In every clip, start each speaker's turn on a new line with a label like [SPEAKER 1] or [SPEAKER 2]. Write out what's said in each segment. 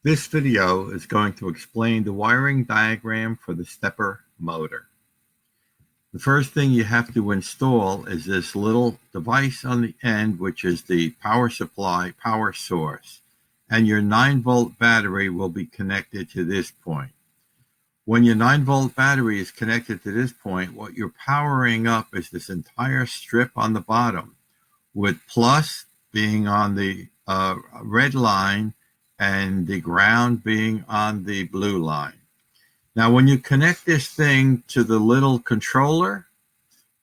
[SPEAKER 1] This video is going to explain the wiring diagram for the stepper motor. The first thing you have to install is this little device on the end, which is the power supply, power source, and your 9-volt battery will be connected to this point. When your 9-volt battery is connected to this point, what you're powering up is this entire strip on the bottom, with plus being on the red line and the ground being on the blue line. Now, when you connect this thing to the little controller,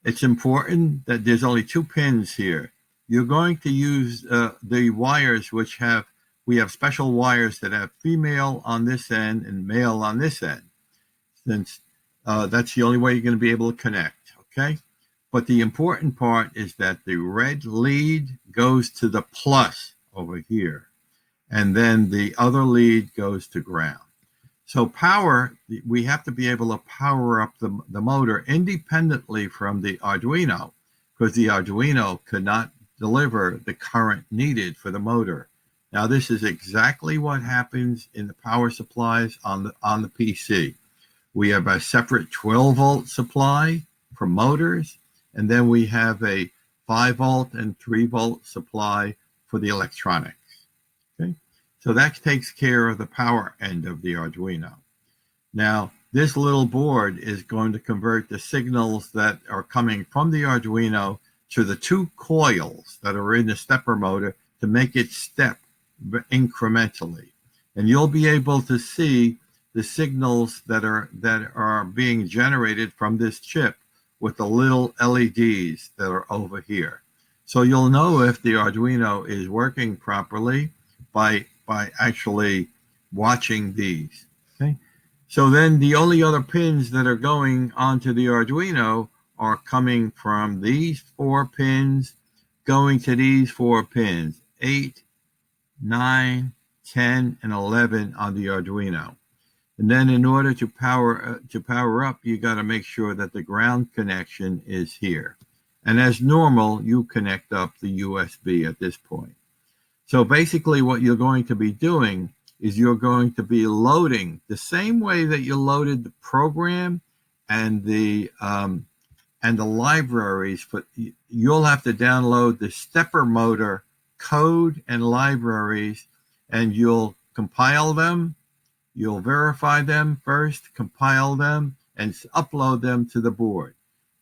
[SPEAKER 1] it's important that there's only 2 pins here. You're going to use the wires we have special wires that have female on this end and male on this end, since that's the only way you're going to be able to connect, okay? But the important part is that the red lead goes to the plus over here, and then the other lead goes to ground. So power, we have to be able to power up the motor independently from the Arduino, because the Arduino could not deliver the current needed for the motor. Now, this is exactly what happens in the power supplies on the PC. We have a separate 12-volt supply for motors, and then we have a 5-volt and 3-volt supply for the electronics. Okay? So that takes care of the power end of the Arduino. Now, this little board is going to convert the signals that are coming from the Arduino to the 2 coils that are in the stepper motor to make it step incrementally. And you'll be able to see the signals that are being generated from this chip with the little LEDs that are over here. So you'll know if the Arduino is working properly by actually watching these. Okay? So then the only other pins that are going onto the Arduino are coming from these 4 pins going to these 4 pins, 8, 9, 10, and 11 on the Arduino. And then in order to power up, you got to make sure that the ground connection is here. And as normal, you connect up the USB at this point. So basically what you're going to be doing is you're going to be loading the same way that you loaded the program and the libraries. But you'll have to download the stepper motor code and libraries, and you'll compile them. You'll verify them first, compile them, and upload them to the board.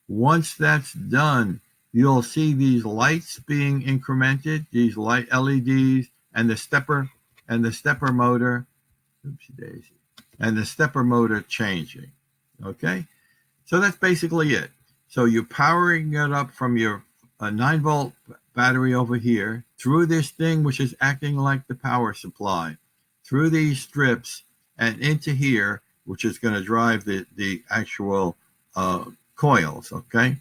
[SPEAKER 1] Once that's done, you'll see these lights being incremented, these light LEDs, and the stepper motor, oopsie daisy, and the stepper motor changing. Okay, so that's basically it. So you're powering it up from your 9-volt battery over here through this thing, which is acting like the power supply, through these strips and into here, which is going to drive the actual coils. Okay.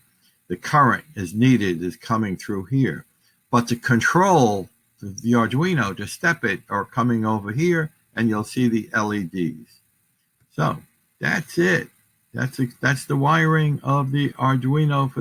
[SPEAKER 1] The current is coming through here, but to control the Arduino to step it are coming over here, and you'll see the LEDs. So that's it. That's the wiring of the Arduino for the